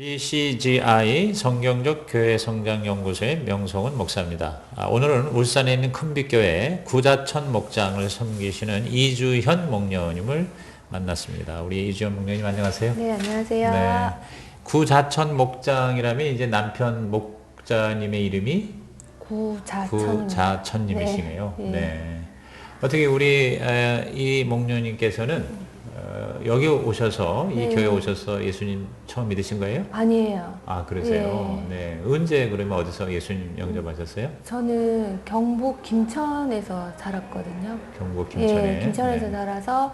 BCGI 성경적 교회 성장 연구소의 명성훈 목사입니다. 오늘은 울산에 있는 큰빛교회 구자천 목장을 섬기시는 이주현 목녀님을 만났습니다. 우리 이주현 목녀님 안녕하세요. 네, 안녕하세요. 네. 구자천 목장이라면 이제 남편 목자님의 이름이 구자천님이시네요. 네. 네. 어떻게 우리 이 목녀님께서는 여기 오셔서 이 교회 오셔서 예수님 처음 믿으신 거예요? 아니에요. 아, 그러세요? 네. 언제 그러면 어디서 예수님 영접하셨어요? 저는 경북 김천에서 자랐거든요. 경북 김천에. 예, 김천에서 자라서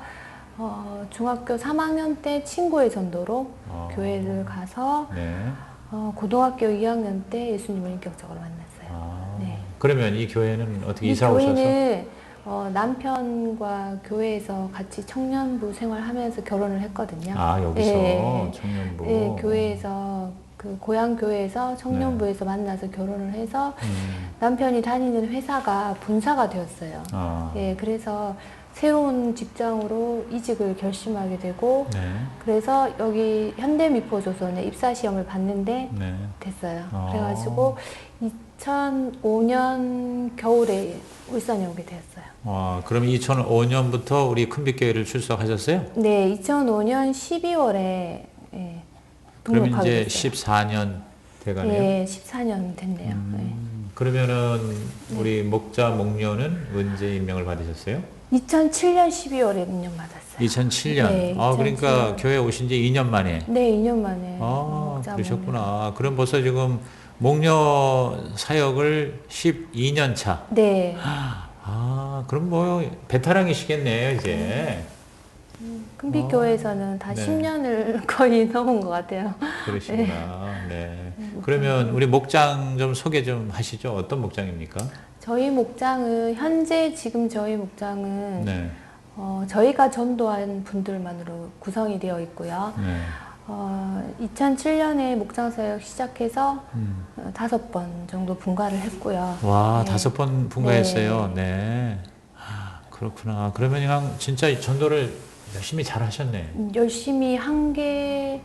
중학교 3학년 때 친구의 전도로 교회를 가서 네. 고등학교 2학년 때 예수님을 인격적으로 만났어요. 네. 그러면 이 교회는 어떻게 이 이사 오셔서? 교회는 남편과 교회에서 같이 청년부 생활하면서 결혼을 했거든요. 아, 여기서 예, 청년부. 예, 교회에서 그 고향 교회에서 청년부에서 만나서 결혼을 해서 남편이 다니는 회사가 분사가 되었어요. 예, 그래서 새로운 직장으로 이직을 결심하게 되고 네. 그래서 여기 현대미포조선에 입사 시험을 봤는데 네. 됐어요. 그래가지고 2005년 겨울에 울산에 오게 되었어요. 그럼 2005년부터 우리 큰빛교회를 출석하셨어요? 네, 2005년 12월에 예, 그러면 등록하게 이제 됐어요. 14년 돼가네요. 네, 14년 됐네요. 그러면은 우리 목자 목녀는 언제 임명을 받으셨어요? 2007년 12월에 임명받았어요. 2007년. 네, 그러니까 2007년. 교회 오신 지 2년 만에. 네, 2년 만에. 목자 그러셨구나. 그럼 벌써 지금 목녀 사역을 12년 차. 네. 그럼 뭐 베테랑이시겠네요, 이제. 큰빛교회에서는 다 네. 10년을 거의 넘은 것 같아요. 그러시구나. 네. 그러면 우리 목장 좀 소개 좀 하시죠. 어떤 목장입니까? 저희 목장은 현재 지금 저희 목장은 네. 저희가 전도한 분들만으로 구성이 되어 있고요. 네. 2007년에 목장 사역 시작해서 5번 정도 분가를 했고요. 와, 네. 5번 분가했어요. 네. 그렇구나. 그러면 그냥 진짜 전도를 열심히 잘 하셨네. 열심히 한 게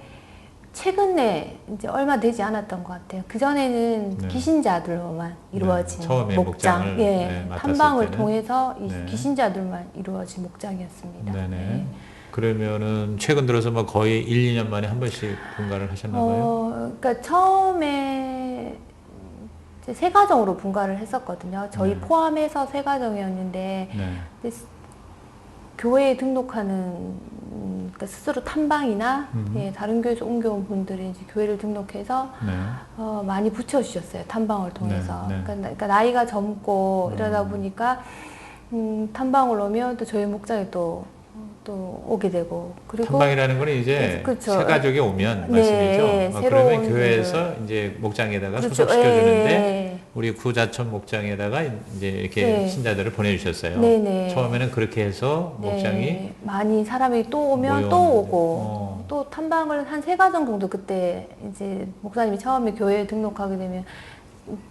최근에 이제 얼마 되지 않았던 것 같아요. 그 전에는 네. 기신자들로만 이루어진 처음에 목장, 목장을, 예, 맡았을 탐방을 때는. 통해서 이 네. 기신자들만 이루어진 목장이었습니다. 네네. 예. 그러면은 최근 들어서 뭐 거의 1, 2년 만에 한 번씩 분가를 하셨나 봐요. 그러니까 처음에 이제 세 가정으로 분가를 했었거든요. 저희 포함해서 세 가정이었는데 네. 근데 교회에 등록하는 그러니까 스스로 탐방이나 예, 다른 교회에서 옮겨온 분들이 이제 교회를 등록해서 네. 많이 붙여주셨어요. 탐방을 통해서. 네. 그러니까 나이가 젊고 이러다 보니까 탐방을 오면 또 저희 목장에 또 오게 되고 그리고 탐방이라는 건 이제 그렇죠. 새 가족이 오면 네, 말씀이죠. 새로운 그러면 교회에서 이제 목장에다가 그렇죠. 소속시켜주는데 우리 구자천 목장에다가 이제 이렇게 신자들을 보내주셨어요. 네네. 처음에는 그렇게 해서 목장이 많이 사람이 또 오면 또 오고 또 탐방을 한 3가정 정도 그때 이제 목사님이 처음에 교회에 등록하게 되면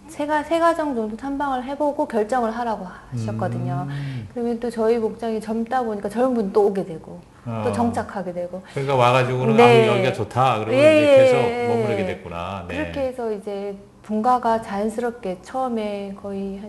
세 가정 정도 탐방을 해보고 결정을 하라고 하셨거든요. 그러면 또 저희 목장이 젊다 보니까 젊은 분 또 오게 되고 또 정착하게 되고. 그러니까 와가지고는 여기가 좋다. 그러고 이제 계속 머무르게 됐구나. 네. 그렇게 해서 이제 분가가 자연스럽게 처음에 거의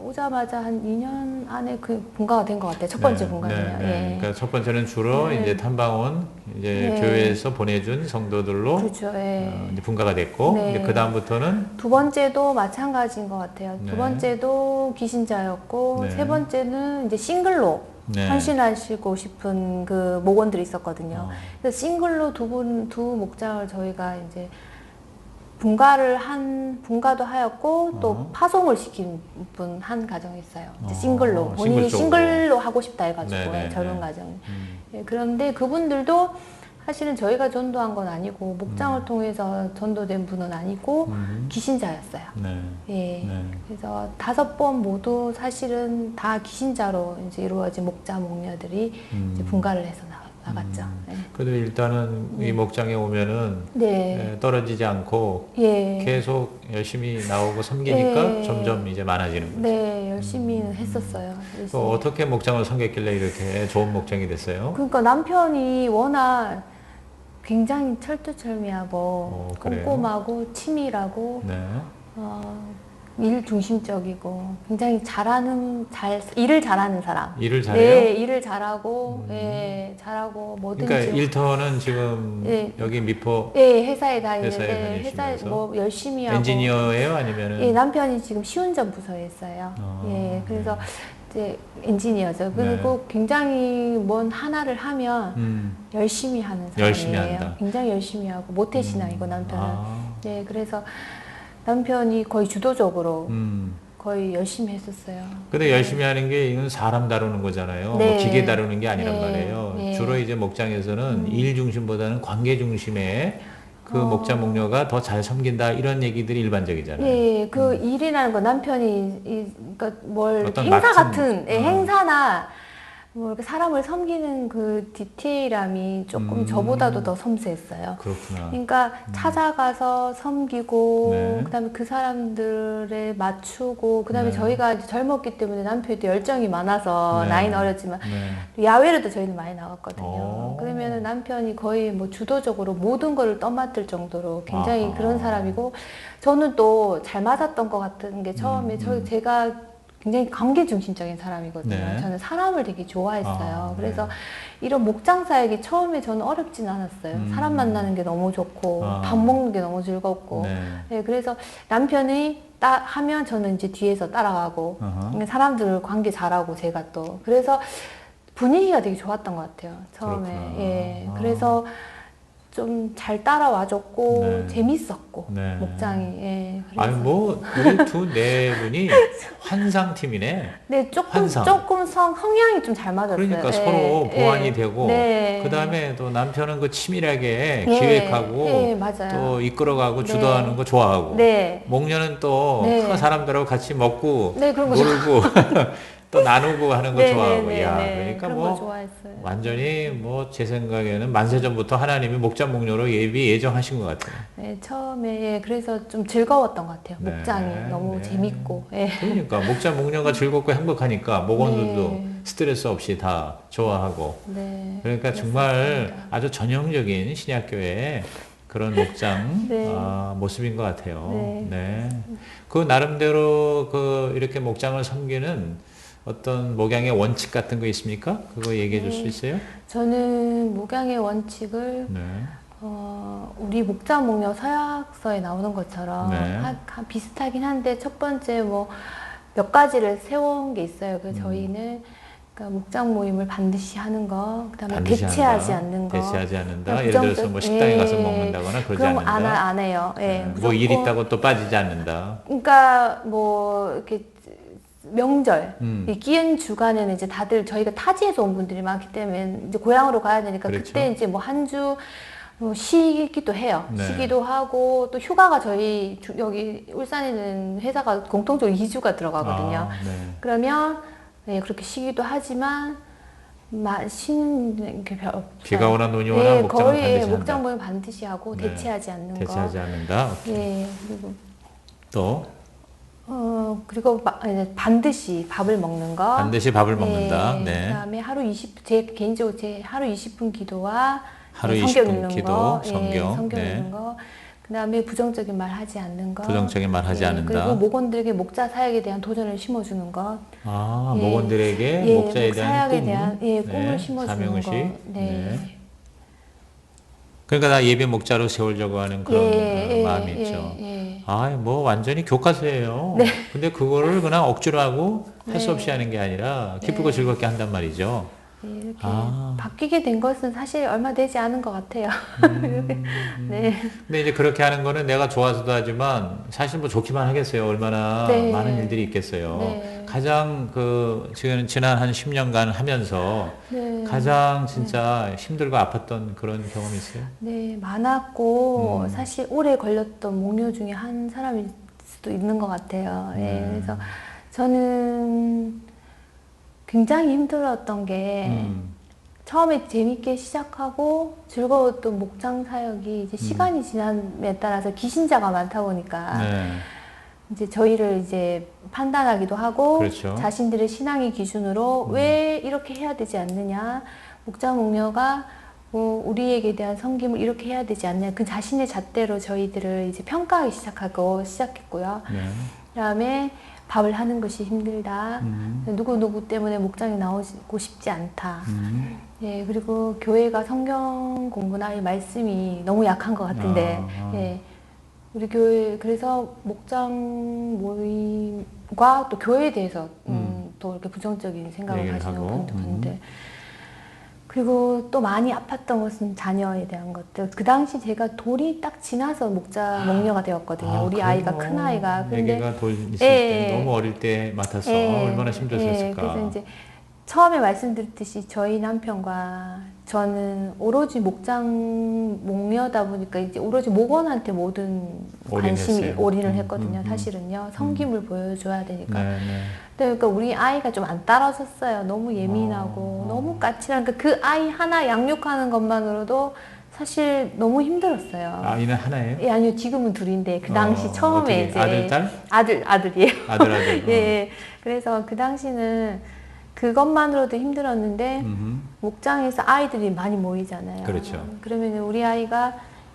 오자마자 한 2년 안에 그 분가가 된 것 같아요. 첫 번째 분가는요. 예. 그러니까 첫 번째는 주로 이제 탐방원 이제 교회에서 보내준 성도들로 그렇죠. 이제 분가가 됐고 이제 그 다음부터는 두 번째도 마찬가지인 것 같아요. 두 번째도 기신자였고 세 번째는 이제 싱글로 헌신하시고 싶은 그 목원들이 있었거든요. 그래서 싱글로 두 목장을 저희가 이제 분가도 하였고 또 파송을 시킨 분 한 가정이 있어요. 이제 싱글로 본인이 싱글로 하고 싶다 해가지고 젊은 가정. 예, 그런데 그분들도 사실은 저희가 전도한 건 아니고 목장을 통해서 전도된 분은 아니고 기신자였어요. 예, 그래서 5번 모두 사실은 다 기신자로 이제 이루어진 목자 목녀들이 이제 분가를 해서 나갔죠. 그래도 일단은 이 목장에 오면은 떨어지지 않고 계속 열심히 나오고 섬기니까 점점 이제 많아지는 거죠. 네, 열심히 했었어요. 또 어떻게 목장을 섬겼길래 이렇게 좋은 목장이 됐어요? 그러니까 남편이 워낙 굉장히 철두철미하고 그래요? 꼼꼼하고 치밀하고 네. 일 중심적이고 굉장히 일을 잘하는 사람. 일을 잘해요? 네, 일을 잘하고 예, 잘하고 뭐든지. 그러니까 일터는 지금 예. 여기 미포 예, 회사에 다니는데 다니시면서 뭐 열심히 하고. 엔지니어예요? 아니면은? 예, 남편이 지금 시운전 부서에 있어요. 예, 그래서 이제 엔지니어죠. 그리고 굉장히 뭔 하나를 하면 열심히 하는 사람이에요. 열심히 한다. 굉장히 열심히 하고 모태신앙이고 남편은. 아. 네, 그래서 남편이 거의 주도적으로 음. 거의 열심히 했었어요. 근데 열심히 하는 게 이건 사람 다루는 거잖아요. 네. 뭐 기계 다루는 게 아니란 네. 말이에요. 네. 주로 이제 목장에서는 일 중심보다는 관계 중심의 그 목자 목녀가 더 잘 섬긴다 이런 얘기들이 일반적이잖아요. 예, 그 일이라는 거 남편이 그러니까 뭘 어떤 행사 맡은, 같은 행사나 뭐 이렇게 사람을 섬기는 그 디테일함이 조금 저보다도 더 섬세했어요. 그렇구나. 그러니까 찾아가서 섬기고 네. 그다음에 그 사람들에 맞추고 그다음에 네. 저희가 이제 젊었기 때문에 남편이 또 열정이 많아서 네. 나이는 어렸지만 네. 야외로도 저희는 많이 나갔거든요. 오. 그러면은 남편이 거의 뭐 주도적으로 모든 거를 떠맡을 정도로 굉장히 아하. 그런 사람이고 저는 또 잘 맞았던 것 같은 게 처음에 제가 굉장히 관계 중심적인 사람이거든요. 네. 저는 사람을 되게 좋아했어요. 그래서 네. 이런 목장 사역이 처음에 저는 어렵진 않았어요. 사람 만나는 게 너무 좋고 밥 먹는 게 너무 즐겁고. 네. 네, 그래서 남편이 하면 저는 이제 뒤에서 따라가고 사람들 관계 잘하고 제가 또 그래서 분위기가 되게 좋았던 것 같아요. 처음에. 그렇구나. 예, 그래서 좀 잘 따라와줬고 네. 재밌었고 네. 목장이. 예, 그래서. 아니 뭐 우리 네 분이 환상팀이네. 네, 환상. 조금 성향이 좀 잘 맞았어요. 그러니까 예, 서로 보완이 예, 되고 네. 그다음에 또 남편은 그 치밀하게 예, 기획하고 예, 맞아요. 또 이끌어가고 네. 주도하는 거 좋아하고 네. 목녀는 또 네. 그 사람들하고 같이 먹고 네, 그런 거 놀고 또 나누고 하는 거 네, 좋아하고 네, 야 네. 그러니까 그런 뭐 거 좋아했어요. 완전히 뭐 제 생각에는 만세전부터 하나님이 목자 목녀로 예정하신 것 같아요. 네, 처음에 예, 그래서 좀 즐거웠던 것 같아요. 네, 목장이 너무 네. 재밌고. 예. 그러니까 목자 목녀가 즐겁고 행복하니까 목원들도 네. 스트레스 없이 다 좋아하고 네. 그러니까 정말 아주 전형적인 신약교회의 그런 목장 네. 모습인 것 같아요. 네. 네. 그 나름대로 그 이렇게 목장을 섬기는 어떤 목양의 원칙 같은 거 있습니까? 그거 얘기해 줄 수 있어요? 저는 목양의 원칙을 네. 우리 목자 목녀 서약서에 나오는 것처럼 네. 비슷하긴 한데 첫 번째 뭐 몇 가지를 세운 게 있어요. 그래서 저희는 그러니까 목장 모임을 반드시 하는 거, 그다음에 반드시 대체하지 한다. 않는 거, 대체하지 않는다. 그냥 예를 들어서 뭐 식당에 예, 가서 먹는다거나 그러지 그런 거 않는다. 안 해요. 예, 뭐 일 무조건. 있다고 또 빠지지 않는다. 그러니까 뭐 이렇게 명절, 이 끼은 주간에는 이제 다들 저희가 타지에서 온 분들이 많기 때문에 이제 고향으로 가야 되니까 그렇죠. 그때 이제 뭐 한 주 쉬기도 해요. 네. 쉬기도 하고 또 휴가가 저희 여기 울산에 있는 회사가 공통적으로 2주가 들어가거든요. 네. 그러면 예, 그렇게 쉬기도 하지만 쉬는 게 별 없어요. 비가 오나 눈이 오나 예, 목장은 거의 반드시 한다. 목장 모임 반드시 하고 네. 대체하지 않는 대체하지 거. 않는다. 예, 그리고 또 그리고 반드시 밥을 먹는 거. 반드시 밥을 먹는다. 네. 네. 그다음에 제 개인적으로 제 하루 20분 기도와 하루 성경 20분 읽는 기도, 거, 성경. 네. 읽는 거. 그다음에 부정적인 말 하지 않는 거. 부정적인 말 하지 않는다. 그리고 목원들에게 목자 사역에 대한 도전을 심어주는 것. 예. 목원들에게 목자에 대한 사역에 꿈, 대한 꿈을 심어주는 사명의식. 거. 네. 네. 그러니까 나 예배 목자로 세우려고 하는 그런 마음이 있죠. 뭐 완전히 교과서예요. 네. 근데 그거를 그냥 억지로 하고 할 수 네. 없이 하는 게 아니라 기쁘고 즐겁게 한단 말이죠. 이렇게 바뀌게 된 것은 사실 얼마 되지 않은 것 같아요. 네. 근데 이제 그렇게 하는 거는 내가 좋아서도 하지만 사실 뭐 좋기만 하겠어요. 얼마나 네. 많은 일들이 있겠어요. 네. 가장 지난 한 10년간 하면서 네. 가장 진짜 힘들고 아팠던 그런 경험이 있어요? 네, 많았고 사실 오래 걸렸던 목녀 중에 한 사람일 수도 있는 것 같아요. 예, 그래서 저는 굉장히 힘들었던 게 처음에 재밌게 시작하고 즐거웠던 목장 사역이 이제 시간이 지남에 따라서 기신자가 많다 보니까 네. 이제 저희를 이제 판단하기도 하고 그렇죠. 자신들의 신앙의 기준으로 왜 이렇게 해야 되지 않느냐, 목자 목녀가 우리에게 대한 섬김을 이렇게 해야 되지 않냐. 그 자신의 잣대로 저희들을 이제 평가하기 시작했고요. 네. 그다음에 밥을 하는 것이 힘들다. 누구 때문에 목장에 나오고 싶지 않다. 예, 그리고 교회가 성경 공부나 이 말씀이 너무 약한 것 같은데, 예, 우리 교회 그래서 목장 모임과 또 교회에 대해서 또 이렇게 부정적인 생각을 가지는 분들. 그리고 또 많이 아팠던 것은 자녀에 대한 것들. 그 당시 제가 돌이 딱 지나서 목녀가 되었거든요. 우리 아이가 큰 아이가. 근데 아기가 돌 있을 때 너무 어릴 때 맡아서 얼마나 힘들었을까. 그래서 이제 처음에 말씀드렸듯이 저희 남편과 저는 오로지 목녀다 보니까 이제 오로지 목원한테 모든 관심이 올인을 했거든요. 사실은요. 섬김을 보여줘야 되니까. 그러니까 우리 아이가 좀 안 따라섰어요. 너무 예민하고 너무 까칠하니까 그 아이 하나 양육하는 것만으로도 사실 너무 힘들었어요. 아이는 하나예요? 예, 아니요. 지금은 둘인데 그 당시 처음에 이제 아들, 딸? 아들이에요. 아들. 예. 그래서 그 당시는 그것만으로도 힘들었는데 목장에서 아이들이 많이 모이잖아요. 그렇죠. 그러면 우리 아이가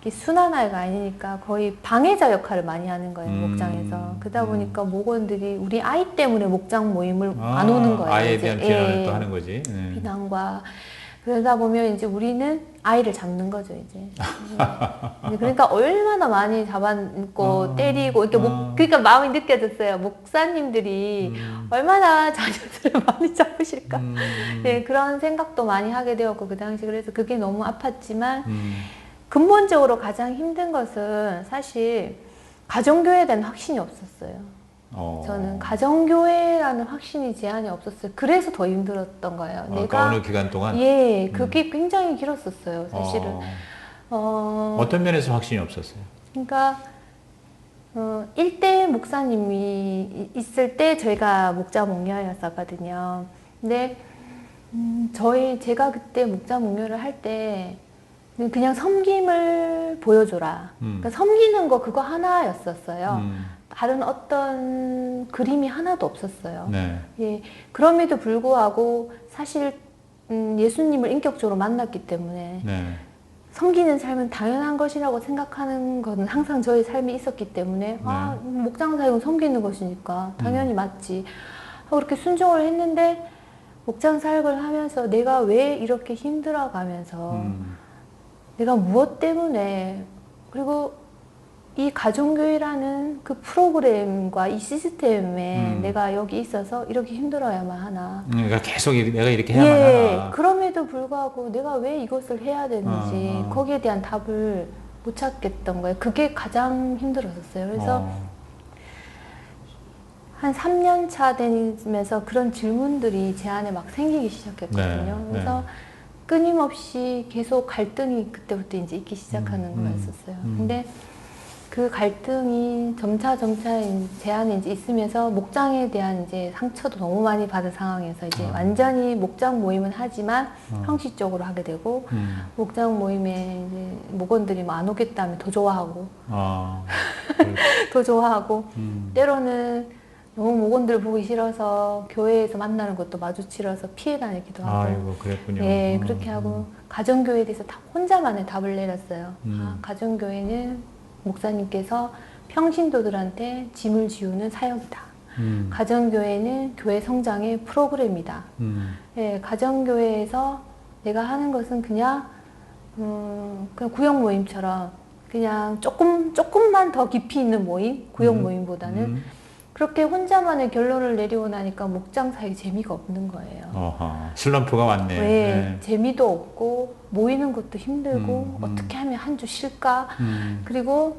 순한 아이가 아니니까 거의 방해자 역할을 많이 하는 거예요. 목장에서. 그러다 보니까 목원들이 우리 아이 때문에 목장 모임을 안 오는 거예요. 아이에 대한 비난을 또 하는 거지. 비난과 그러다 보면 이제 우리는 아이를 잡는 거죠, 이제. 그러니까 얼마나 많이 잡아놓고 때리고, 이렇게 그러니까 마음이 느껴졌어요. 목사님들이 얼마나 자녀들을 많이 잡으실까. 네, 그런 생각도 많이 하게 되었고, 그 당시. 그래서 그게 너무 아팠지만, 근본적으로 가장 힘든 것은 사실 가정교회에 대한 확신이 없었어요. 저는 가정교회라는 확신이 제 안에 없었어요. 그래서 더 힘들었던 거예요. 내가 어느 기간 동안? 예, 그게 굉장히 길었었어요, 사실은. 어떤 면에서 확신이 없었어요? 그러니까 1대 목사님이 있을 때 저희가 목자 목녀였었거든요. 근데 제가 그때 목자 목녀를 할 때 그냥 섬김을 보여줘라. 그러니까 섬기는 거 그거 하나였었어요. 다른 어떤 그림이 하나도 없었어요. 네. 예, 그럼에도 불구하고 사실 예수님을 인격적으로 만났기 때문에 섬기는 삶은 당연한 것이라고 생각하는 것은 항상 저의 삶이 있었기 때문에 목장 사역은 섬기는 것이니까 당연히 맞지 하고 그렇게 순종을 했는데 목장 사역을 하면서 내가 왜 이렇게 힘들어가면서 내가 무엇 때문에 그리고 이 가정교회라는 그 프로그램과 이 시스템에 내가 여기 있어서 이렇게 힘들어야만 하나. 그러니까 계속 내가 이렇게 해야만 하나. 그럼에도 불구하고 내가 왜 이것을 해야 되는지 거기에 대한 답을 못 찾겠던 거예요. 그게 가장 힘들었었어요. 그래서 한 3년 차 되면서 그런 질문들이 제 안에 막 생기기 시작했거든요. 그래서 끊임없이 계속 갈등이 그때부터 이제 있기 시작하는 거였었어요. 근데 그 갈등이 점차 제 안에 이제 있으면서 목장에 대한 이제 상처도 너무 많이 받은 상황에서 이제 완전히 목장 모임은 하지만 형식적으로 하게 되고 목장 모임에 이제 목원들이 뭐 안 오겠다면 더 좋아하고 더 좋아하고 때로는 너무 목원들 보기 싫어서 교회에서 만나는 것도 마주치러서 피해 다니기도 하고. 아이고, 그랬군요. 네, 그렇게 하고 가정교회에 대해서 혼자만의 답을 내렸어요. 가정교회는 목사님께서 평신도들한테 짐을 지우는 사역이다. 가정교회는 교회 성장의 프로그램이다. 네, 가정교회에서 내가 하는 것은 그냥 구역 모임처럼 그냥 조금만 더 깊이 있는 모임, 구역 모임보다는 그렇게 혼자만의 결론을 내리고 나니까 목장 사역이 재미가 없는 거예요. 슬럼프가 왔네. 재미도 없고 모이는 것도 힘들고 어떻게 하면 한 주 쉴까? 그리고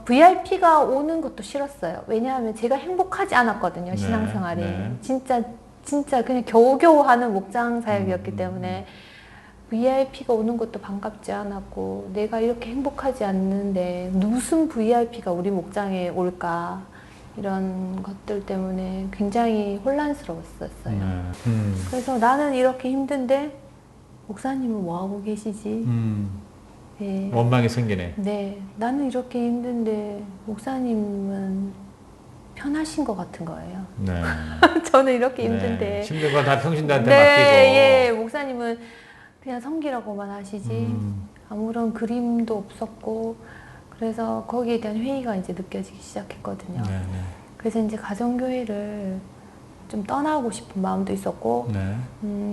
VIP가 오는 것도 싫었어요. 왜냐하면 제가 행복하지 않았거든요. 신앙생활이. 진짜 그냥 겨우겨우 하는 목장 사역이었기 때문에 VIP가 오는 것도 반갑지 않았고 내가 이렇게 행복하지 않는데 무슨 VIP가 우리 목장에 올까? 이런 것들 때문에 굉장히 혼란스러웠었어요. 그래서 나는 이렇게 힘든데 목사님은 뭐하고 계시지? 네. 원망이 생기네. 네, 나는 이렇게 힘든데 목사님은 편하신 것 같은 거예요. 저는 이렇게 힘든데 힘든 건 다 평신도한테 네, 맡기고. 예, 목사님은 그냥 섬기라고만 하시지 아무런 그림도 없었고 그래서 거기에 대한 회의가 이제 느껴지기 시작했거든요. 네, 네. 그래서 이제 가정교회를 좀 떠나고 싶은 마음도 있었고 네.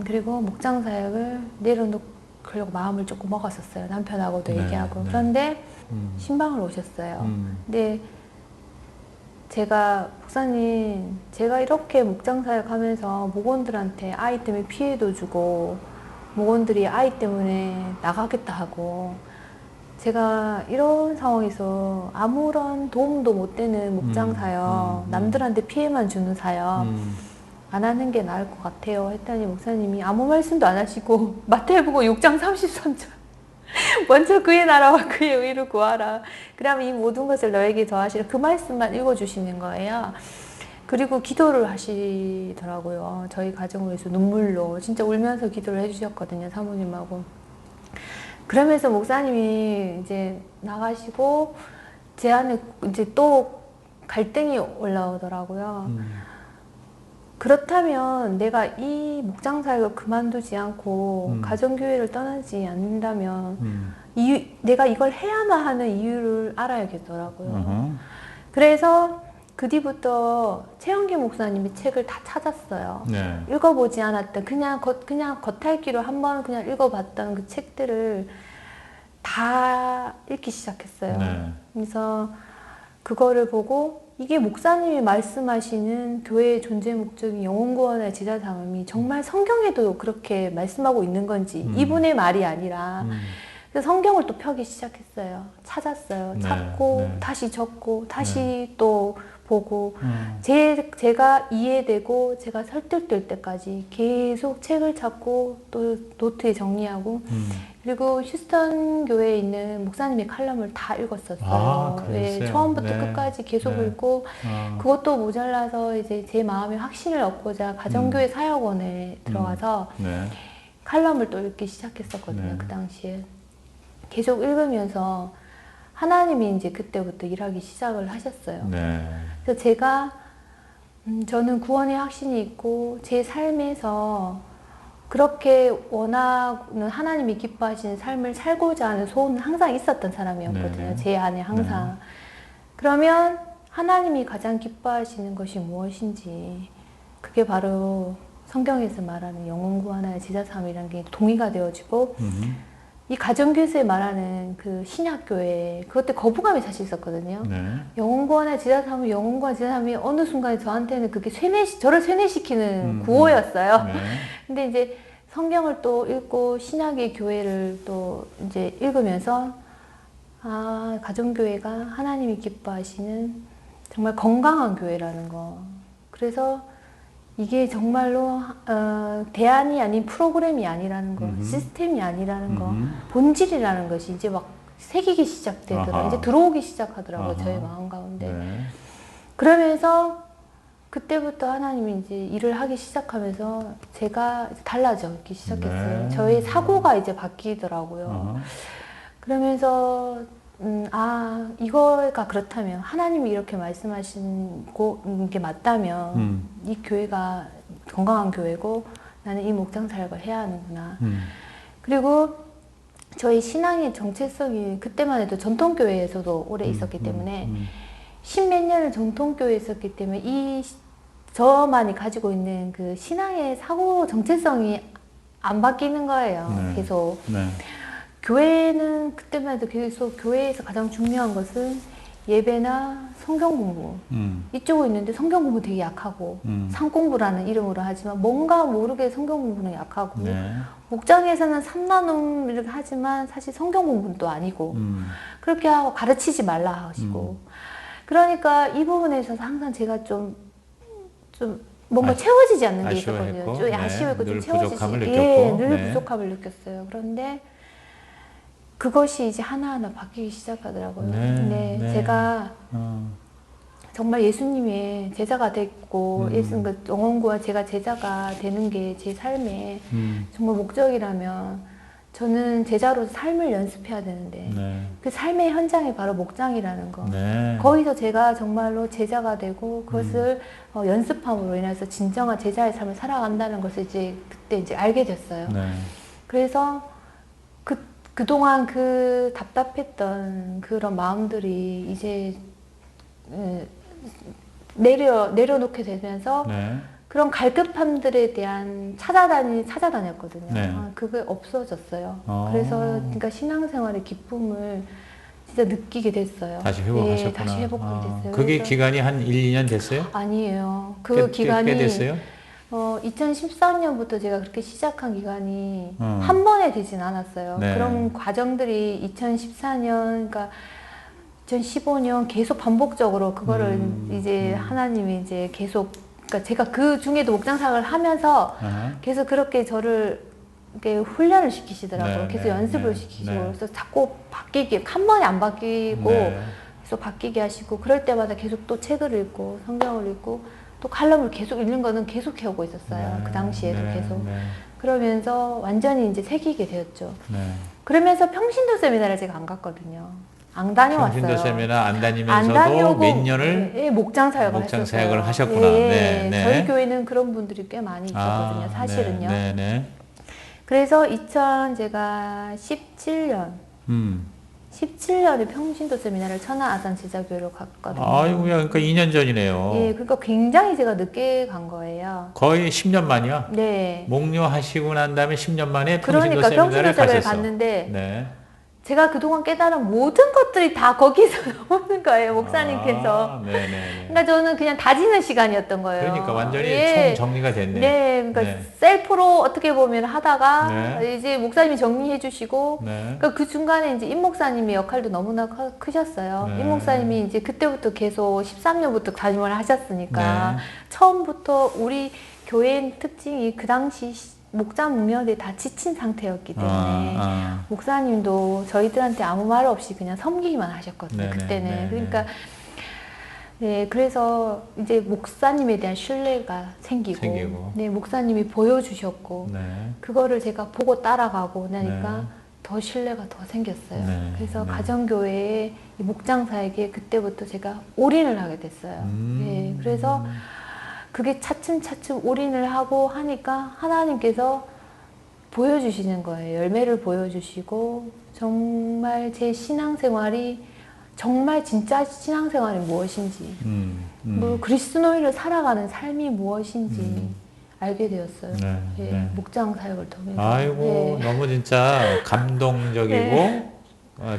그리고 목장 사역을 내려놓으려고 마음을 조금 먹었었어요. 남편하고도 네, 얘기하고. 네. 그런데 신방을 오셨어요. 근데 목사님, 제가 이렇게 목장 사역하면서 목원들한테 아이 때문에 피해도 주고 목원들이 아이 때문에 나가겠다 하고 제가 이런 상황에서 아무런 도움도 못 되는 목장 사역, 남들한테 피해만 주는 사역 안 하는 게 나을 것 같아요. 했더니 목사님이 아무 말씀도 안 하시고 마태복음 6장 33절 먼저 그의 나라와 그의 의를 구하라. 그러면 이 모든 것을 너에게 더하시라. 그 말씀만 읽어주시는 거예요. 그리고 기도를 하시더라고요. 저희 가정을 위해서 눈물로 진짜 울면서 기도를 해주셨거든요. 사모님하고. 그러면서 목사님이 이제 나가시고 제 안에 이제 또 갈등이 올라오더라고요. 그렇다면 내가 이 목장 사역을 그만두지 않고 가정교회를 떠나지 않는다면 내가 이걸 해야만 하는 이유를 알아야겠더라고요. 그래서 그 뒤부터 최영기 목사님이 책을 다 찾았어요. 네. 읽어보지 않았던 그냥 겉핥기로 한번 그냥 읽어봤던 그 책들을 다 읽기 시작했어요. 네. 그래서 그거를 보고 이게 목사님이 말씀하시는 교회의 존재 목적인 영혼구원의 제자 삼음이 정말 성경에도 그렇게 말씀하고 있는 건지 이분의 말이 아니라 그래서 성경을 또 펴기 시작했어요. 찾았어요. 네, 찾고 네. 다시 적고 다시 또 보고 제가 이해되고 제가 설득될 때까지 계속 책을 찾고 또 노트에 정리하고 그리고 휴스턴 교회에 있는 목사님의 칼럼을 다 읽었었어요. 아, 네, 그랬어요? 처음부터 네. 끝까지 계속 네. 읽고 그것도 모자라서 이제 제 마음에 확신을 얻고자 가정교회 사역원에 들어가서 네. 칼럼을 또 읽기 시작했었거든요. 네. 그 당시에 계속 읽으면서 하나님이 이제 그때부터 일하기 시작을 하셨어요. 네. 그래서 제가 저는 구원의 확신이 있고 제 삶에서 그렇게 원하는 하나님이 기뻐하시는 삶을 살고자 하는 소원은 항상 있었던 사람이었거든요. 네네. 제 안에 항상. 그러면 하나님이 가장 기뻐하시는 것이 무엇인지 그게 바로 성경에서 말하는 영혼구원하여 제자삼이라는 게 동의가 되어지고 이 가정교회에서 말하는 그 신약교회 그것 때 거부감이 사실 있었거든요. 네. 영혼구원하여 제자삼은 영혼구원 제자삼이 어느 순간에 저한테는 그게 저를 세뇌시키는 구호였어요. 네. 근데 이제 성경을 또 읽고 신약의 교회를 또 이제 읽으면서 아, 가정교회가 하나님이 기뻐하시는 정말 건강한 교회라는 거. 그래서 이게 정말로 대안이 아닌 프로그램이 아니라는 거, 시스템이 아니라는 거, 본질이라는 것이 이제 막 새기기 시작되더라고요. 이제 들어오기 시작하더라고요. 저의 마음 가운데. 네. 그러면서 그때부터 하나님이 이제 일을 하기 시작하면서 제가 달라지기 시작했어요. 네. 저의 사고가 이제 바뀌더라고요. 그러면서 이거가 그렇다면 하나님이 이렇게 말씀하신 게 맞다면 이 교회가 건강한 교회고 나는 이 목장 사역을 해야 하는구나. 그리고 저희 신앙의 정체성이 그때만 해도 전통교회에서도 오래 있었기 때문에 십몇 년을 전통교회에 있었기 때문에 저만이 가지고 있는 그 신앙의 사고 정체성이 안 바뀌는 거예요. 네. 계속. 네. 교회는 그때만 해도 계속 교회에서 가장 중요한 것은 예배나 성경 공부 이쪽으로 있는데 성경 공부 되게 약하고 상공부라는 이름으로 하지만 뭔가 모르게 성경 공부는 약하고 네. 목장에서는 삼나눔 이렇게 하지만 사실 성경 공부는 또 아니고 그렇게 하고 가르치지 말라 하시고 그러니까 이 부분에 있어서 항상 제가 좀 뭔가 채워지지 않는 게 있었거든요. 좀 아쉬웠고 늘 좀 부족함을 느꼈고. 예, 늘 네. 부족함을 느꼈어요. 그런데 그것이 이제 하나하나 바뀌기 시작하더라고요. 네, 네. 제가 정말 예수님의 제자가 됐고 영혼구와 제가 제자가 되는 게 제 삶의 정말 목적이라면 저는 제자로서 삶을 연습해야 되는데 네. 그 삶의 현장이 바로 목장이라는 거. 네. 거기서 제가 정말로 제자가 되고 그것을 연습함으로 인해서 진정한 제자의 삶을 살아간다는 것을 이제 그때 이제 알게 됐어요. 네. 그래서 그동안 그 답답했던 그런 마음들이 이제 내려놓게 되면서 네. 그런 갈급함들에 대한 찾아다녔거든요. 네. 그게 없어졌어요. 그래서 그러니까 신앙생활의 기쁨을 진짜 느끼게 됐어요. 다시 회복하셨구나. 네, 다시 회복하게 됐어요. 그게 기간이 한 1, 2년 됐어요? 아니에요. 그 기간이 꽤 됐어요? 2013년부터 제가 그렇게 시작한 기간이 한 번에 되진 않았어요. 네. 그런 과정들이 2014년, 그러니까 2015년 계속 반복적으로 그거를 이제 하나님이 이제 계속, 그러니까 제가 그 중에도 목장사역을 하면서 계속 그렇게 저를 이렇게 훈련을 시키시더라고요. 네, 계속 네, 연습을 네, 시키시고, 네. 그래서 자꾸 바뀌게, 한 번에 안 바뀌고, 네. 계속 바뀌게 하시고, 그럴 때마다 계속 또 책을 읽고, 성경을 읽고, 또 칼럼을 계속 읽는 거는 계속 해오고 있었어요. 네, 그 당시에도 네, 계속. 네, 그러면서 완전히 이제 새기게 되었죠. 네. 그러면서 평신도 세미나를 제가 안 갔거든요. 안 다녀왔어요. 평신도 세미나 안 안 다니면서도 다녀오고 몇 년을 예, 목장 사역을 목장 했었어요. 사역을 하셨구나. 예, 네, 네. 저희 교회는 그런 분들이 꽤 많이 있었거든요. 사실은요. 네, 네, 그래서 제가 17년에 평신도 세미나를 천안 아산 제자교회로 갔거든요. 아이고야, 그러니까 2년 전이네요. 예, 그러니까 굉장히 제가 늦게 간 거예요. 거의 10년 만이야. 네. 목료하시고 난 다음에 10년 만에 평신도 그러니까 세미나를 평신도 세미나를 가셨어. 갔는데 네. 제가 그동안 깨달은 모든 것들이 다 거기서 나오는 거예요, 목사님께서. 네네네. 그러니까 저는 그냥 다지는 시간이었던 거예요. 그러니까 완전히 예. 총 정리가 됐네. 네, 그러니까 네. 셀프로 어떻게 보면 하다가 네. 이제 목사님이 정리해 주시고, 네. 그러니까 그 중간에 이제 임 목사님의 역할도 너무나 크셨어요. 네. 임 목사님이 이제 그때부터 계속 13년부터 담임을 하셨으니까 네. 처음부터 우리 교회의 특징이 그 당시 목자 목녀들이 다 지친 상태였기 때문에 목사님도 저희들한테 아무 말 없이 그냥 섬기기만 하셨거든요. 네네, 그때는. 네네. 그러니까 네, 그래서 이제 목사님에 대한 신뢰가 생기고 네, 목사님이 보여주셨고 네. 그거를 제가 보고 따라가고 나니까 네. 더 신뢰가 더 생겼어요. 네, 그래서 네. 가정교회의 이 목장사에게 그때부터 제가 올인을 하게 됐어요. 네, 그래서 그게 차츰차츰 올인을 하고 하니까 하나님께서 보여주시는 거예요. 열매를 보여주시고 정말 제 신앙생활이 정말 진짜 신앙생활이 무엇인지 뭐 그리스도인으로 살아가는 삶이 무엇인지 알게 되었어요. 네, 예, 네. 목장 사역을 통해서. 아이고 예. 너무 진짜 감동적이고 네.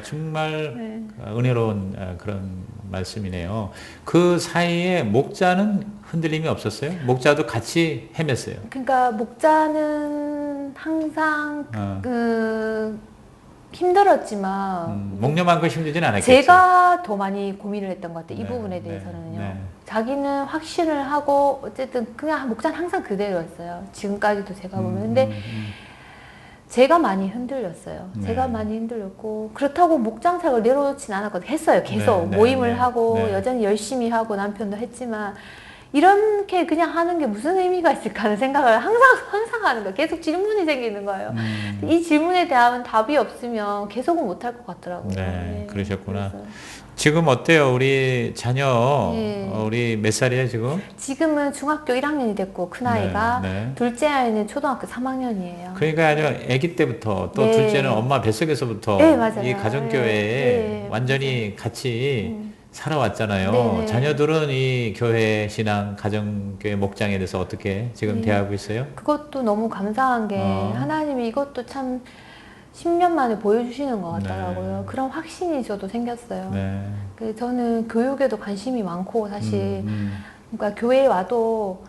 정말 네. 은혜로운 그런 말씀이네요. 그 사이에 목자는 흔들림이 없었어요? 목자도 같이 헤맸어요. 그러니까 목자는 항상 힘들었지만 목녀만큼 힘들진 않았겠죠. 제가 더 많이 고민을 했던 것 같아요. 이 네, 부분에 네, 대해서는요. 네. 자기는 확신을 하고 어쨌든 그냥 목자는 항상 그대로였어요. 지금까지도 제가 보면. 근데 제가 많이 흔들렸어요. 네. 제가 많이 흔들렸고 그렇다고 목장사역을 내려놓진 않았거든요. 했어요. 계속 네, 네, 모임을 네, 하고 네. 여전히 열심히 하고 남편도 했지만 이렇게 그냥 하는 게 무슨 의미가 있을까 하는 생각을 항상 하는 거예요. 계속 질문이 생기는 거예요. 이 질문에 대한 답이 없으면 계속은 못할 것 같더라고요. 네, 그러셨구나. 그래서. 지금 어때요? 우리 자녀, 네. 우리 몇 살이에요, 지금? 지금은 중학교 1학년이 됐고 큰아이가 네, 네. 둘째 아이는 초등학교 3학년이에요. 그러니까 아주 아기 때부터 또 네. 둘째는 엄마 뱃속에서부터 네, 맞아요. 이 가정교회에 네, 완전히 같이 살아왔잖아요. 네, 네. 자녀들은 이 교회 신앙, 가정교회 목장에 대해서 어떻게 지금 네. 대하고 있어요? 그것도 너무 감사한 게 하나님이 이것도 참 10년 만에 보여주시는 것 같더라고요. 네. 그런 확신이 저도 생겼어요. 네. 그 저는 교육에도 관심이 많고 사실 그러니까 교회에 와도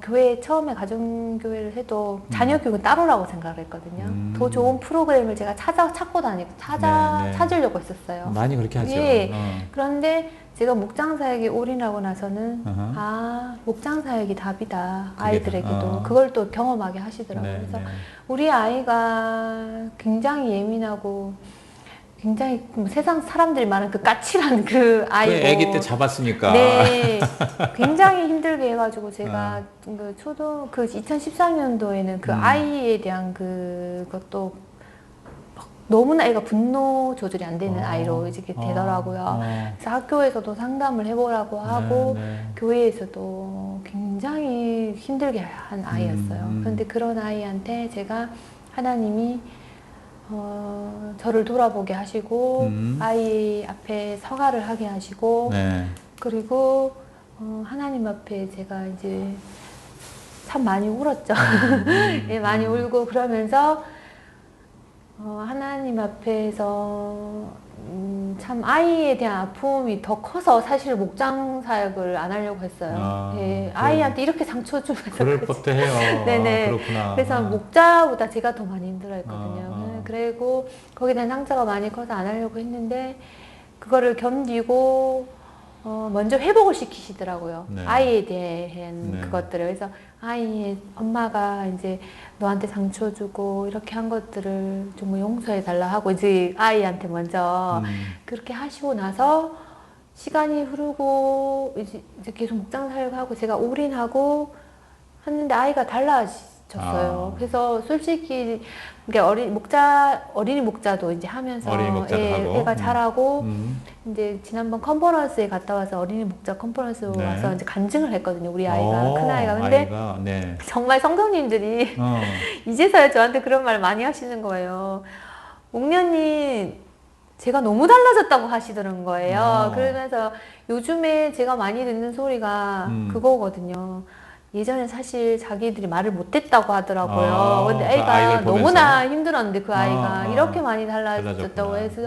교회 처음에 가정교회를 해도 자녀 교육은 따로라고 생각을 했거든요. 더 좋은 프로그램을 제가 찾고 다니고 네, 네. 찾으려고 했었어요. 많이 그렇게 하죠. 예. 그런데 제가 목장사역에 올인하고 나서는 어허. 목장사역이 답이다. 그게 아이들에게도 그걸 또 경험하게 하시더라고요. 네, 그래서 네. 우리 아이가 굉장히 예민하고 굉장히 세상 사람들이 말하는 그 까칠한 그 아이고. 그 아기 때 잡았으니까. 네. 굉장히 힘들게 해가지고 제가 그 2014년도에는 그 아이에 대한 그것도 막 너무나 애가 분노 조절이 안 되는 아이로 이렇게 되더라고요. 그래서 학교에서도 상담을 해보라고 하고 네. 교회에서도 굉장히 힘들게 한 아이였어요. 그런데 그런 아이한테 제가 하나님이 저를 돌아보게 하시고 아이 앞에 서가를 하게 하시고 네. 그리고 하나님 앞에 제가 이제 참 많이 울었죠. 예, 많이 울고 그러면서 하나님 앞에서 참 아이에 대한 아픔이 더 커서 사실 목장 사역을 안 하려고 했어요. 예, 아이한테 이렇게 상처 주면서 그럴 법도 해요. 네네. 그렇구나. 그래서 목자보다 제가 더 많이 힘들어했거든요. 그리고 거기에 대한 상처가 많이 커서 안 하려고 했는데 그거를 견디고 먼저 회복을 시키시더라고요. 네. 아이에 대한 네. 그것들을. 그래서 아이의 엄마가 이제 너한테 상처 주고 이렇게 한 것들을 좀 용서해 달라 하고 이제 아이한테 먼저 그렇게 하시고 나서 시간이 흐르고 이제 계속 목장 사역하고 제가 올인하고 했는데 아이가 달라졌어요. 그래서 솔직히 이게 어린이 목자도 이제 하면서 어린이 목자도 하고. 애가 자라고 이제 지난번 컨퍼런스에 갔다 와서 어린이 목자 컨퍼런스 네. 와서 이제 간증을 했거든요. 우리 아이가 큰 아이가. 근데 아이가, 네. 정말 성도님들이 이제서야 저한테 그런 말 많이 하시는 거예요. 목녀님 제가 너무 달라졌다고 하시더는 거예요. 그러면서 요즘에 제가 많이 듣는 소리가 그거거든요. 예전에 사실 자기들이 말을 못했다고 하더라고요. 근데 애가 너무나 힘들었는데 그 아이가 이렇게 많이 달라졌다고 해서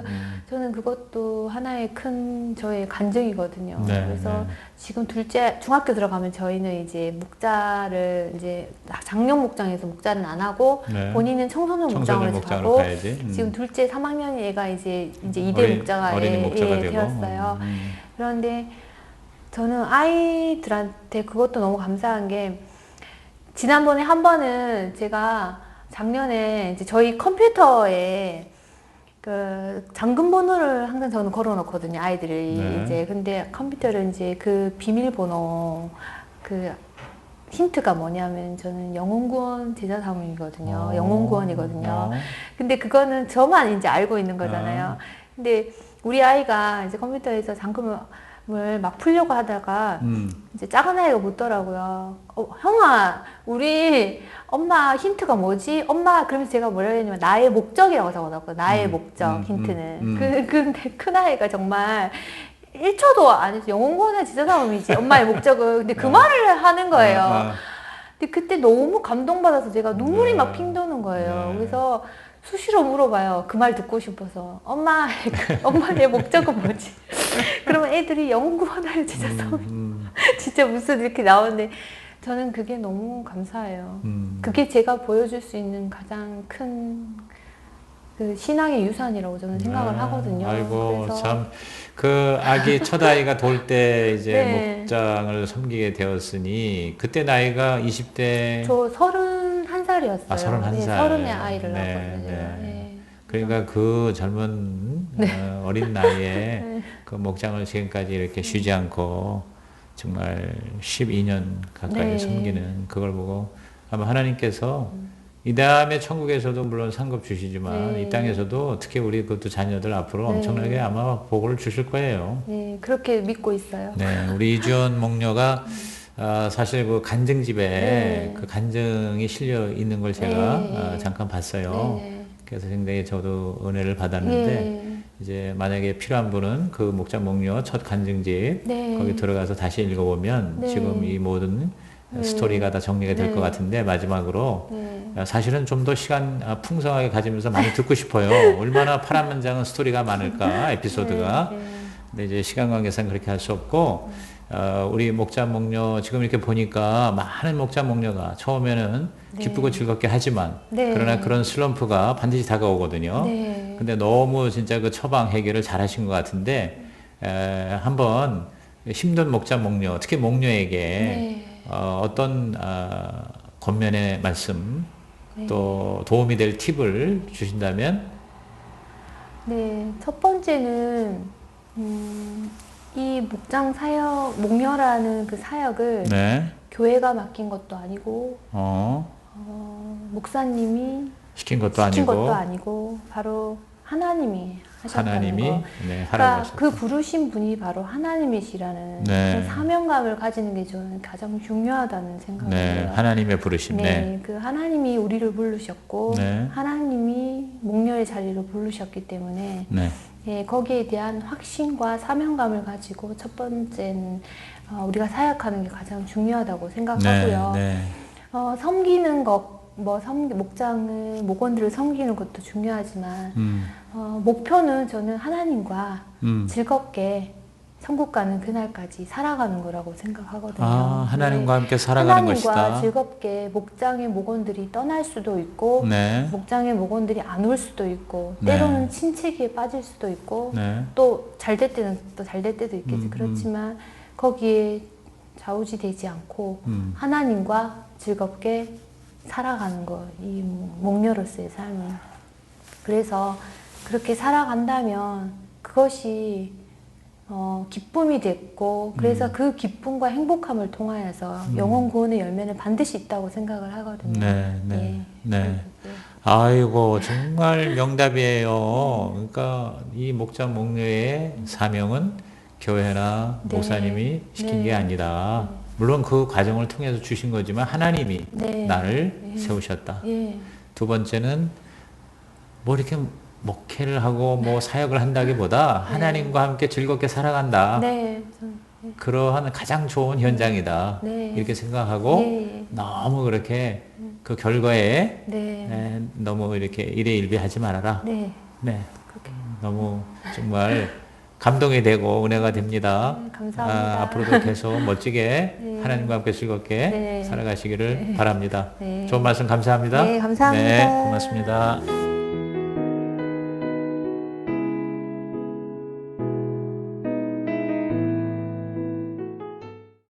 저는 그것도 하나의 큰 저의 간증이거든요. 네, 그래서 지금 둘째 중학교 들어가면 저희는 이제 목자를 이제 작년 목장에서 목자는 안 하고 네. 본인은 청소년 목장으로 가고 지금 둘째 3학년 애가 이제 2대 목자가 되었어요. 그런데 저는 아이들한테 그것도 너무 감사한 게 지난번에 한 번은 제가 작년에 이제 저희 컴퓨터에 그 잠금 번호를 항상 저는 걸어 놓거든요. 아이들이 이제 근데 컴퓨터를 이제 그 비밀번호 그 힌트가 뭐냐면 저는 영혼구원 제자사모님이거든요. 영혼구원이거든요. 근데 그거는 저만 이제 알고 있는 거잖아요. 근데 우리 아이가 이제 컴퓨터에서 잠금을 막 풀려고 하다가 이제 작은 아이가 묻더라고요. 형아, 우리 엄마 힌트가 뭐지? 엄마 그러면서 제가 뭐라 했냐면 나의 목적이라고 적어놨거든요. 나의 목적 힌트는. 근데 큰 아이가 정말 1초도 안 해서 영혼구원의 지도사람이지 엄마의 목적은. 근데 그 말을 하는 거예요. 근데 그때 너무 감동받아서 제가 눈물이 막 핑 도는 거예요. 그래서 수시로 물어봐요. 그 말 듣고 싶어서. 엄마, 엄마의 목적은 뭐지? 그러면 애들이 영구원하여 진짜 진짜 무슨 이렇게 나오는데 저는 그게 너무 감사해요. 그게 제가 보여줄 수 있는 가장 큰 그 신앙의 유산이라고 저는 생각을 하거든요. 아이고, 그래서 참. 그 아기 첫 아이가 돌 때 이제 목장을 섬기게 되었으니 그때 나이가 20대 저 31살이었어요. 31살. 30의 아이를 낳았거든요. 그러니까 그 젊은 어린 나이에 그 목장을 지금까지 이렇게 쉬지 않고 정말 12년 가까이 섬기는 그걸 보고 아마 하나님께서 이 다음에 천국에서도 물론 상급 주시지만 이 땅에서도 특히 우리 그것도 자녀들 앞으로 엄청나게 아마 복을 주실 거예요. 네, 그렇게 믿고 있어요. 네, 우리 이주연 목녀가 사실 그 간증집에 그 간증이 실려 있는 걸 제가 잠깐 봤어요. 그래서 굉장히 저도 은혜를 받았는데 이제 만약에 필요한 분은 그 목장 목녀 첫 간증집 거기 들어가서 다시 읽어보면 지금 이 모든 스토리가 다 정리가 될 것 같은데 마지막으로 사실은 좀 더 시간 풍성하게 가지면서 많이 듣고 싶어요. 얼마나 파란만장한 스토리가 많을까 에피소드가. 근데 이제 시간 관계상 그렇게 할 수 없고 우리 목자 목녀 지금 이렇게 보니까 많은 목자 목녀가 처음에는 기쁘고 즐겁게 하지만 그러나 그런 슬럼프가 반드시 다가오거든요. 근데 너무 진짜 그 처방 해결을 잘 하신 것 같은데 한번 힘든 목자 목녀 특히 목녀에게 어떤 권면의 말씀 또 도움이 될 팁을 주신다면? 네, 첫 번째는 이 목장 사역, 목녀라는 그 사역을 교회가 맡긴 것도 아니고 목사님이 시킨 것도 아니고 바로 하나님이 하셨다는 하나님이 거. 네, 하라고 그러니까 하셨다. 그 부르신 분이 바로 하나님이시라는 네. 그런 사명감을 가지는 게 저는 가장 중요하다는 생각을 네, 해요. 하나님의 부르심. 네, 네. 그 하나님이 우리를 부르셨고 네. 하나님이 목녀의 자리로 부르셨기 때문에 네. 예, 거기에 대한 확신과 사명감을 가지고 첫 번째는 우리가 사역하는 게 가장 중요하다고 생각하고요. 네. 섬기는 것, 목장을, 목원들을 섬기는 것도 중요하지만 목표는 저는 하나님과 즐겁게 천국 가는 그날까지 살아가는 거라고 생각하거든요. 아, 하나님과 네. 함께 살아가는 하나님과 것이다. 즐겁게 목장의 목원들이 떠날 수도 있고 네. 목장의 목원들이 안 올 수도 있고 네. 때로는 침체기에 빠질 수도 있고 네. 또 잘 될 때는 또 잘 될 때도 있겠지. 그렇지만 거기에 좌우지되지 않고 하나님과 즐겁게 살아가는 거, 이 목녀로서의 삶은. 그래서 그렇게 살아간다면 그것이 기쁨이 됐고, 그래서 그 기쁨과 행복함을 통하여서 영혼 구원의 열매는 반드시 있다고 생각을 하거든요. 네. 네. 예. 네. 아이고, 정말 명답이에요. 그러니까 이 목장 목녀의 사명은 교회나 네. 목사님이 시킨 네. 게 아니다. 물론 그 과정을 통해서 주신 거지만 하나님이 네. 나를 예. 세우셨다. 예. 두 번째는 뭐 이렇게 목회를 하고 뭐 사역을 한다기보다 하나님과 함께 즐겁게 살아간다. 네. 그러한 가장 좋은 현장이다. 네. 이렇게 생각하고 예. 너무 그렇게 그 결과에 네. 너무 이렇게 일희일비하지 말아라. 네. 네. 그렇게. 너무 정말 감동이 되고 은혜가 됩니다. 네, 감사합니다. 앞으로도 계속 멋지게 네. 하나님과 함께 즐겁게 네. 살아가시기를 바랍니다. 네. 좋은 말씀 감사합니다. 네, 감사합니다. 네, 고맙습니다.